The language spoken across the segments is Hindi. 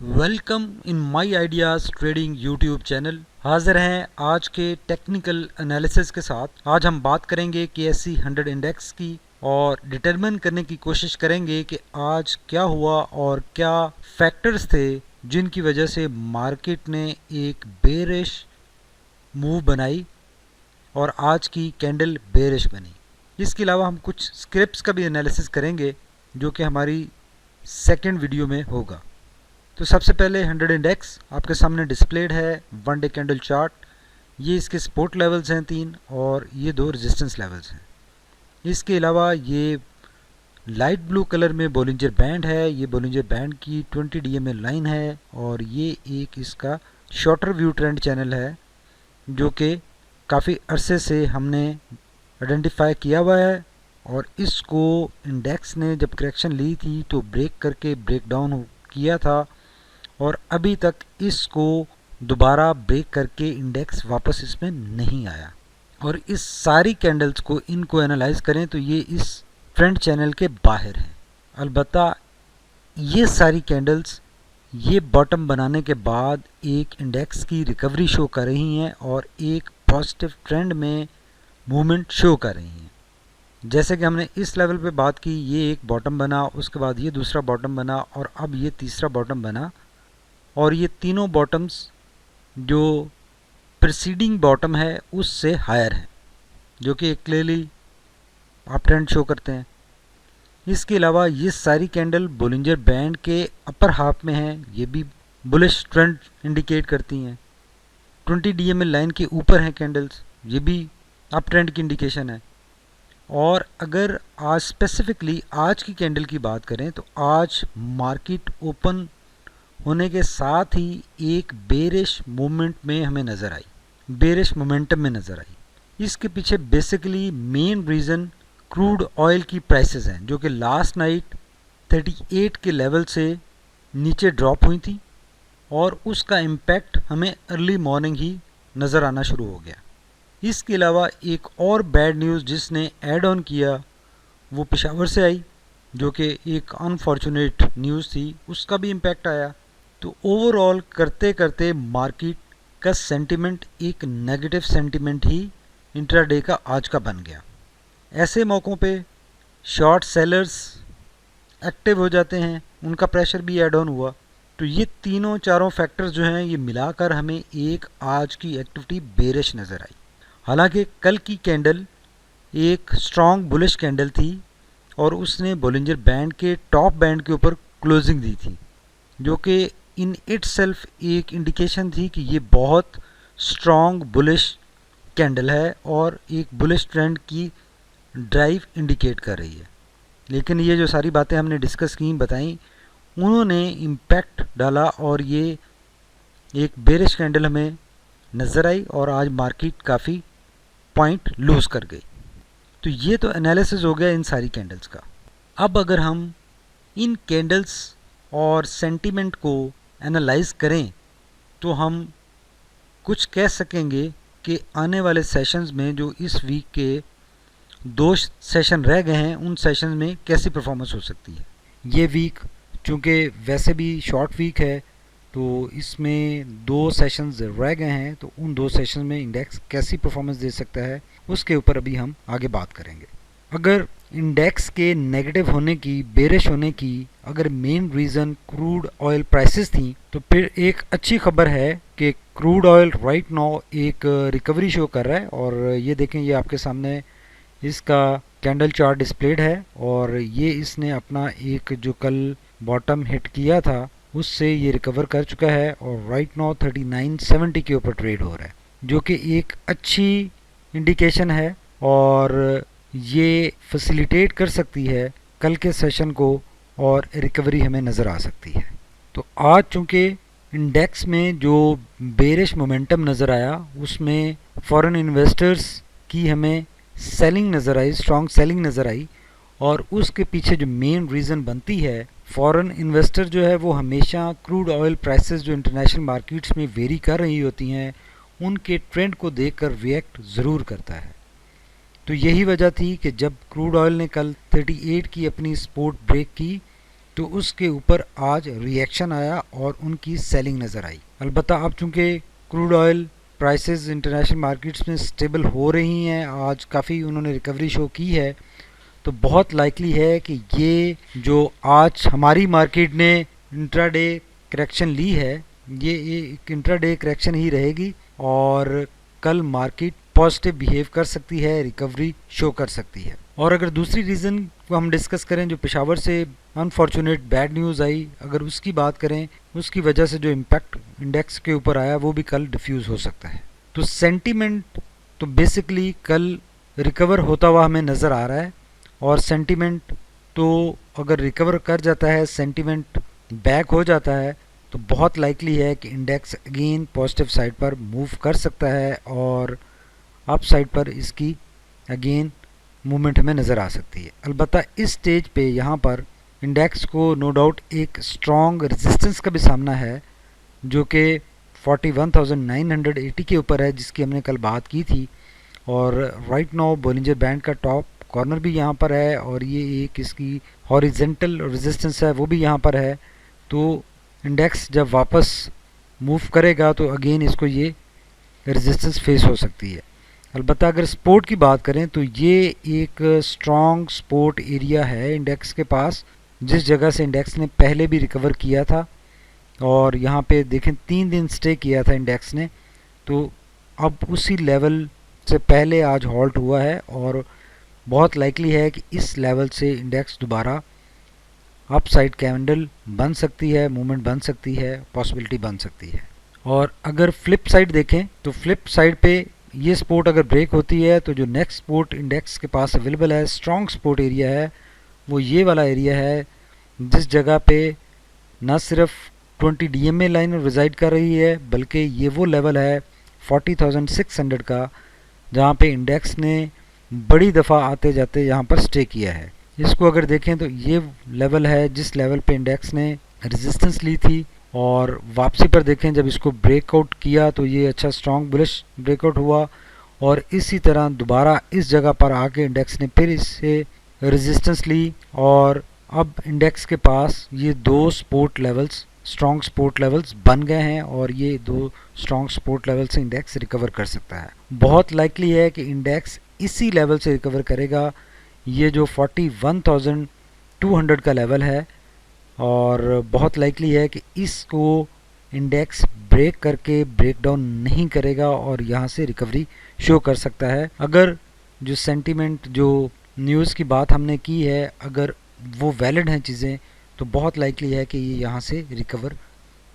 Welcome in my ideas trading YouTube channel. हाजिर हैं आज के टेक्निकल एनालिसिस के साथ। आज हम बात करेंगे KSE 100 इंडेक्स की और डिटरमिन करने की कोशिश करेंगे कि आज क्या हुआ और क्या फैक्टर्स थे जिनकी वजह से मार्केट ने एक बेरिश मूव बनाई और आज की कैंडल बेरिश बनी। इसके अलावा हम कुछ स्क्रिप्ट्स का भी एनालिसिस करेंगे जो कि हमारी सेकेंड वीडियो में होगा। तो सबसे पहले 100 इंडेक्स आपके सामने डिस्प्लेड है, 1 डे कैंडल चार्ट। ये इसके सपोर्ट लेवल्स हैं 3 और ये 2 रेजिस्टेंस लेवल्स हैं। इसके अलावा ये लाइट ब्लू कलर में बोलिंजर बैंड है, ये बोलिंजर बैंड की 20 DMA लाइन है और ये एक इसका शॉर्टर व्यू ट्रेंड चैनल है जो कि काफ़ी अरसे से हमने आइडेंटिफाई किया हुआ है और इसको इंडेक्स ने जब करेक्शन ली थी तो ब्रेक करके ब्रेक डाउन किया था और अभी तक इसको दोबारा ब्रेक करके इंडेक्स वापस इसमें नहीं आया। और इस सारी कैंडल्स को इनको एनालाइज करें तो ये इस ट्रेंड चैनल के बाहर हैं। अलबत्ता ये सारी कैंडल्स ये बॉटम बनाने के बाद एक इंडेक्स की रिकवरी शो कर रही हैं और एक पॉजिटिव ट्रेंड में मूवमेंट शो कर रही हैं। जैसे कि हमने इस लेवल पे बात की, ये एक बॉटम बना, उसके बाद ये दूसरा बॉटम बना और अब ये तीसरा बॉटम बना और ये तीनों बॉटम्स जो प्रीसीडिंग बॉटम है उससे हायर है जो कि एक क्लियरली अप ट्रेंड शो करते हैं। इसके अलावा ये सारी कैंडल बोलिंजर बैंड के अपर हाफ में हैं, ये भी बुलिश ट्रेंड इंडिकेट करती हैं। 20 DMA लाइन के ऊपर हैं कैंडल्स, ये भी अप ट्रेंड की इंडिकेशन है। और अगर आज स्पेसिफिकली आज की कैंडल की बात करें तो आज मार्केट ओपन होने के साथ ही एक बेरिश मूवमेंट में हमें नज़र आई, बेरिश मोमेंटम में नज़र आई। इसके पीछे basically main reason crude oil की प्राइसेस हैं जो कि लास्ट नाइट 38 के लेवल से नीचे ड्रॉप हुई थी और उसका इम्पैक्ट हमें अर्ली मॉर्निंग ही नज़र आना शुरू हो गया। इसके अलावा एक और बैड न्यूज़ जिसने ऐड ऑन किया वो पेशावर से आई जो कि एक अनफॉर्चुनेट न्यूज़ थी, उसका भी इम्पैक्ट आया। तो ओवरऑल करते करते मार्केट का सेंटिमेंट एक नेगेटिव सेंटिमेंट ही इंट्राडे का आज का बन गया। ऐसे मौक़ों पे शॉर्ट सेलर्स एक्टिव हो जाते हैं, उनका प्रेशर भी ऐड ऑन हुआ। तो ये तीनों चारों फैक्टर्स जो हैं ये मिलाकर हमें एक आज की एक्टिविटी बेरिश नज़र आई। हालांकि कल की कैंडल एक स्ट्रॉन्ग बुलिश कैंडल थी और उसने बोलिंजर बैंड के टॉप बैंड के ऊपर क्लोजिंग दी थी जो कि इन इटसेल्फ एक इंडिकेशन थी कि ये बहुत स्ट्रॉन्ग बुलिश कैंडल है और एक बुलिश ट्रेंड की ड्राइव इंडिकेट कर रही है। लेकिन ये जो सारी बातें हमने डिस्कस की बताई उन्होंने इम्पैक्ट डाला और ये एक बेरिश कैंडल हमें नज़र आई और आज मार्केट काफ़ी पॉइंट लूज़ कर गई। तो ये तो एनालिसिस हो गया इन सारी कैंडल्स का। अब अगर हम इन कैंडल्स और सेंटीमेंट को एनालाइज करें तो हम कुछ कह सकेंगे कि आने वाले सेशंस में जो इस वीक के 2 सेशन रह गए हैं उन सेशंस में कैसी परफॉर्मेंस हो सकती है। ये वीक चूँकि वैसे भी शॉर्ट वीक है तो इसमें 2 सेशंस रह गए हैं, तो उन 2 सेशन में इंडेक्स कैसी परफॉर्मेंस दे सकता है उसके ऊपर अभी हम आगे बात करेंगे। अगर इंडेक्स के नेगेटिव होने की, बेरिश होने की अगर main reason crude oil prices थी तो फिर एक अच्छी खबर है कि क्रूड ऑयल राइट नाउ एक रिकवरी शो कर रहा है। और ये देखें, ये आपके सामने इसका कैंडल चार्ट डिस्प्लेड है और ये इसने अपना एक जो कल बॉटम हिट किया था उससे ये रिकवर कर चुका है और राइट नाउ 3970 के ऊपर ट्रेड हो रहा है जो कि एक अच्छी इंडिकेशन है और ये फैसिलिटेट कर सकती है कल के सेशन को और रिकवरी हमें नज़र आ सकती है। तो आज चूँकि इंडेक्स में जो बेरिश मोमेंटम नज़र आया उसमें फॉरेन इन्वेस्टर्स की हमें सेलिंग नज़र आई, स्ट्रॉन्ग सेलिंग नज़र आई और उसके पीछे जो मेन रीज़न बनती है, फॉरेन इन्वेस्टर जो है वो हमेशा क्रूड ऑयल प्राइसेस जो इंटरनेशनल मार्केट्स में वेरी कर रही होती हैं उनके ट्रेंड को देखकर रिएक्ट ज़रूर करता है। तो यही वजह थी कि जब क्रूड ऑयल ने कल 38 की अपनी सपोर्ट ब्रेक की तो उसके ऊपर आज रिएक्शन आया और उनकी सेलिंग नज़र आई। अलबत्ता अब चूँकि crude oil prices international markets में स्टेबल हो रही हैं, आज काफ़ी उन्होंने रिकवरी शो की है, तो बहुत लाइकली है कि ये जो आज हमारी मार्केट ने इंट्राडे करेक्शन ली है, ये एक इंट्राडे करेक्शन ही रहेगी और कल मार्केट पॉजिटिव बिहेव कर सकती है, रिकवरी शो कर सकती है। और अगर दूसरी रीज़न को हम डिस्कस करें, जो पेशावर से अनफॉर्चुनेट बैड न्यूज़ आई, अगर उसकी बात करें, उसकी वजह से जो इम्पैक्ट इंडेक्स के ऊपर आया वो भी कल डिफ्यूज़ हो सकता है। तो सेंटीमेंट तो बेसिकली कल रिकवर होता हुआ हमें नज़र आ रहा है, और सेंटीमेंट तो अगर रिकवर कर जाता है, सेंटीमेंट बैक हो जाता है, तो बहुत लाइकली है कि इंडेक्स अगेन पॉजिटिव साइड पर मूव कर सकता है और अप साइड पर इसकी अगेन मूवमेंट हमें नज़र आ सकती है। अलबत्ता इस स्टेज पे यहाँ पर इंडेक्स को नो डाउट एक स्ट्रॉन्ग रेजिस्टेंस का भी सामना है, जो कि 41,980 के ऊपर है, जिसकी हमने कल बात की थी। और राइट नाउ बोलिंजर बैंड का टॉप कॉर्नर भी यहाँ पर है और ये एक इसकी हॉरिजेंटल रेजिस्टेंस है, वो भी यहाँ पर है। तो इंडेक्स जब वापस मूव करेगा तो अगेन इसको ये रेजिस्टेंस फेस हो सकती है। अलबत्ता अगर सपोर्ट की बात करें तो ये एक स्ट्रॉन्ग सपोर्ट एरिया है इंडेक्स के पास, जिस जगह से इंडेक्स ने पहले भी रिकवर किया था। और यहाँ पे देखें 3 दिन स्टे किया था इंडेक्स ने, तो अब उसी लेवल से पहले आज हॉल्ट हुआ है और बहुत लाइकली है कि इस लेवल से इंडेक्स दोबारा अप साइड कैंडल बन सकती है, मूवमेंट बन सकती है, पॉसिबिलिटी बन सकती है। और अगर फ्लिप साइड देखें तो फ्लिप साइड पे ये सपोर्ट अगर ब्रेक होती है तो जो नेक्स्ट सपोर्ट इंडेक्स के पास अवेलेबल है, स्ट्रॉन्ग सपोर्ट एरिया है, वो ये वाला एरिया है, जिस जगह पे न सिर्फ 20 DMA लाइन रिजाइड कर रही है, बल्कि ये वो लेवल है 40,600 का, जहाँ पे इंडेक्स ने बड़ी दफ़ा आते जाते यहाँ पर स्टे किया है। इसको अगर देखें तो ये लेवल है जिस लेवल पे इंडेक्स ने रेजिस्टेंस ली थी, और वापसी पर देखें जब इसको ब्रेकआउट किया तो ये अच्छा स्ट्रॉन्ग बुलिश ब्रेकआउट हुआ, और इसी तरह दोबारा इस जगह पर आके इंडेक्स ने फिर इससे रेजिस्टेंस ली, और अब इंडेक्स के पास ये 2 support levels, strong support levels बन गए हैं, और ये 2 स्ट्रॉन्ग सपोर्ट लेवल से इंडेक्स रिकवर कर सकता है। बहुत लाइकली है कि इंडेक्स इसी लेवल से रिकवर करेगा, ये जो 41,200 का लेवल है, और बहुत लाइकली है कि इसको इंडेक्स ब्रेक करके ब्रेक डाउन नहीं करेगा और यहाँ से रिकवरी शो कर सकता है। अगर जो सेंटीमेंट, जो न्यूज़ की बात हमने की है, अगर वो वैलिड हैं चीज़ें, तो बहुत लाइकली है कि ये यहाँ से रिकवर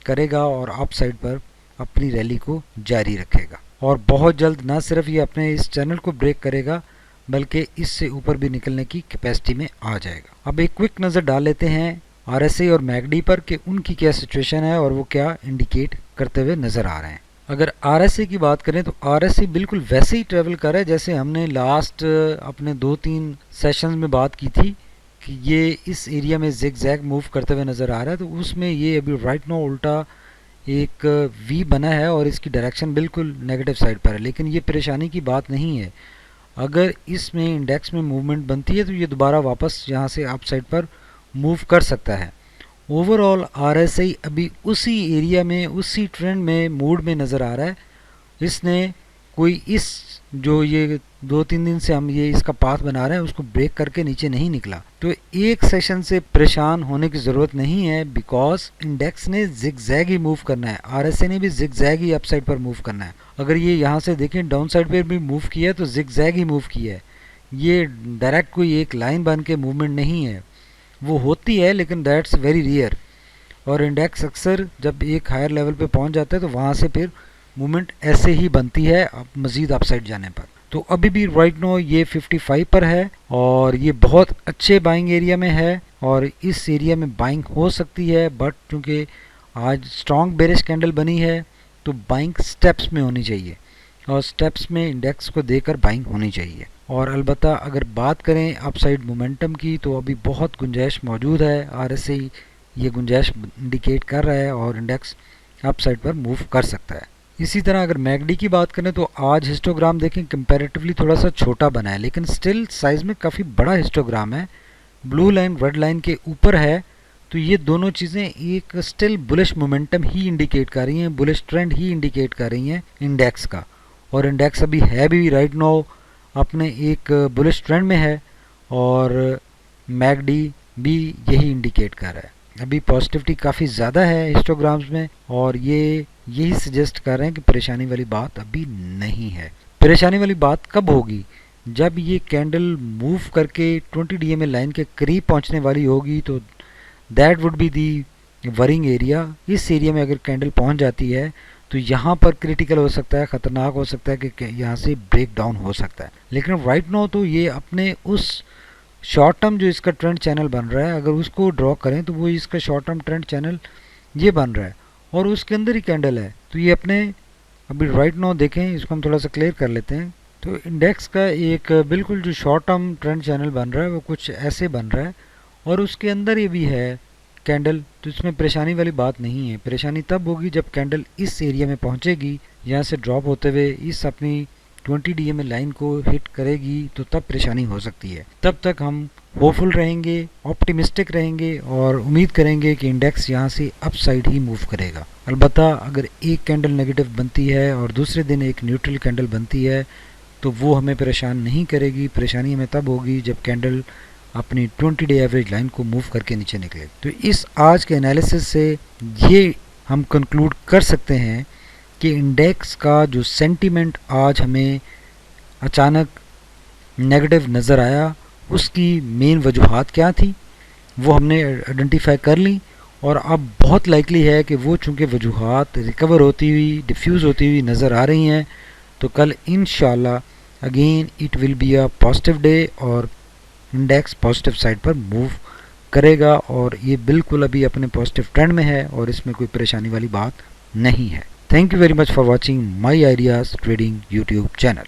करेगा और अप साइड पर अपनी रैली को जारी रखेगा, और बहुत जल्द ना सिर्फ ये अपने इस चैनल को ब्रेक करेगा बल्कि इससे ऊपर भी निकलने की कैपेसिटी में आ जाएगा। अब एक क्विक नज़र डाल लेते हैं RSI और मैकडी पर कि उनकी क्या सिचुएशन है और वो क्या इंडिकेट करते हुए नज़र आ रहे हैं। अगर RSI की बात करें तो RSI बिल्कुल वैसे ही ट्रेवल कर रहा है जैसे हमने लास्ट अपने 2-3 सेशंस में बात की थी कि ये इस एरिया में जिग जैग मूव करते हुए नज़र आ रहा है। तो उसमें ये अभी राइट नो उल्टा एक V बना है और इसकी डायरेक्शन बिल्कुल नेगेटिव साइड पर है, लेकिन ये परेशानी की बात नहीं है। अगर इसमें इंडेक्स में मूवमेंट बनती है तो ये दोबारा वापस यहाँ से अप साइड पर मूव कर सकता है। ओवरऑल RSI अभी उसी एरिया में, उसी ट्रेंड में, मूड में नज़र आ रहा है। इसने कोई इस जो ये 2-3 दिन से हम ये इसका पाथ बना रहे हैं उसको ब्रेक करके नीचे नहीं निकला, तो एक सेशन से परेशान होने की ज़रूरत नहीं है, बिकॉज इंडेक्स ने जिगजैग ही मूव करना है, RSI ने भी जिगजैग ही अपसाइड पर मूव करना है। अगर ये यहाँ से देखें डाउन साइड पर भी मूव किया है तो जिगजैग ही मूव किया है, ये डायरेक्ट कोई एक लाइन बन के मूवमेंट नहीं है। वो होती है लेकिन दैट्स वेरी रेयर, और इंडेक्स अक्सर जब एक हायर लेवल पे पहुंच जाता है तो वहाँ से फिर मूवमेंट ऐसे ही बनती है मज़ीद अपसाइड जाने पर। तो अभी भी राइट नो ये 55 पर है और ये बहुत अच्छे बाइंग एरिया में है, और इस एरिया में बाइंग हो सकती है, बट चूँकि आज स्ट्रॉन्ग बेरिश कैंडल बनी है तो बाइंग स्टेप्स में होनी चाहिए, और स्टेप्स में इंडेक्स को देकर बाइंग होनी चाहिए। और अलबत्ता अगर बात करें अपसाइड मोमेंटम की तो अभी बहुत गुंजाइश मौजूद है, RSI ये गुंजाइश इंडिकेट कर रहा है और इंडेक्स अपसाइड पर मूव कर सकता है। इसी तरह अगर मैकडी की बात करें तो आज हिस्टोग्राम देखें कंपैरेटिवली थोड़ा सा छोटा बना है, लेकिन स्टिल साइज़ में काफ़ी बड़ा हिस्टोग्राम है। ब्लू लाइन रेड लाइन के ऊपर है, तो ये दोनों चीज़ें एक स्टिल बुलिश मोमेंटम ही इंडिकेट कर रही हैं, बुलिश ट्रेंड ही इंडिकेट कर रही हैं इंडेक्स का। और इंडेक्स अभी है भी राइट नाउ अपने एक बुलिश ट्रेंड में है, और मैकडी भी यही इंडिकेट कर रहा है। अभी पॉजिटिविटी काफ़ी ज़्यादा है हिस्टोग्राम्स में, और ये यही सजेस्ट कर रहे हैं कि परेशानी वाली बात अभी नहीं है। परेशानी वाली बात कब होगी? जब ये कैंडल मूव करके 20 DMA लाइन के करीब पहुंचने वाली होगी, तो that would be the worrying area. इस एरिया में अगर कैंडल पहुंच जाती है तो यहाँ पर क्रिटिकल हो सकता है, ख़तरनाक हो सकता है कि यहाँ से ब्रेक डाउन हो सकता है। लेकिन राइट नाउ तो ये अपने उस शॉर्ट टर्म जो इसका ट्रेंड चैनल बन रहा है, अगर उसको ड्रॉ करें तो वो इसका शॉर्ट टर्म ट्रेंड चैनल ये बन रहा है, और उसके अंदर ही कैंडल है। तो ये अपने अभी राइट नाउ देखें, इसको हम थोड़ा सा क्लियर कर लेते हैं। तो इंडेक्स का एक बिल्कुल जो शॉर्ट टर्म ट्रेंड चैनल बन रहा है वो कुछ ऐसे बन रहा है, और उसके अंदर ये भी है कैंडल। तो इसमें परेशानी वाली बात नहीं है। परेशानी तब होगी जब कैंडल इस एरिया में पहुंचेगी, यहाँ से ड्रॉप होते हुए इस अपनी 20 DMA लाइन को हिट करेगी, तो तब परेशानी हो सकती है। तब तक हम होपफुल रहेंगे, ऑप्टिमिस्टिक रहेंगे, और उम्मीद करेंगे कि इंडेक्स यहाँ से अपसाइड ही मूव करेगा। अलबत्ता अगर एक कैंडल नेगेटिव बनती है और दूसरे दिन एक न्यूट्रल कैंडल बनती है, तो वो हमें परेशान नहीं करेगी। परेशानी हमें तब होगी जब कैंडल अपनी 20 डे एवरेज लाइन को मूव करके नीचे निकले। तो इस आज के एनालिसिस से ये हम कंक्लूड कर सकते हैं कि इंडेक्स का जो सेंटीमेंट आज हमें अचानक नेगेटिव नज़र आया, उसकी मेन वजूहात क्या थी वो हमने आइडेंटिफाई कर ली, और अब बहुत लाइकली है कि वो चूँकि वजूहात रिकवर होती हुई, डिफ्यूज़ होती हुई नज़र आ रही हैं, तो कल इंशाल्लाह again it will be a positive day, और इंडेक्स पॉजिटिव साइड पर मूव करेगा। और ये बिल्कुल अभी अपने पॉजिटिव ट्रेंड में है, और इसमें कोई परेशानी वाली बात नहीं है। Thank you very much for watching my ideas trading YouTube channel.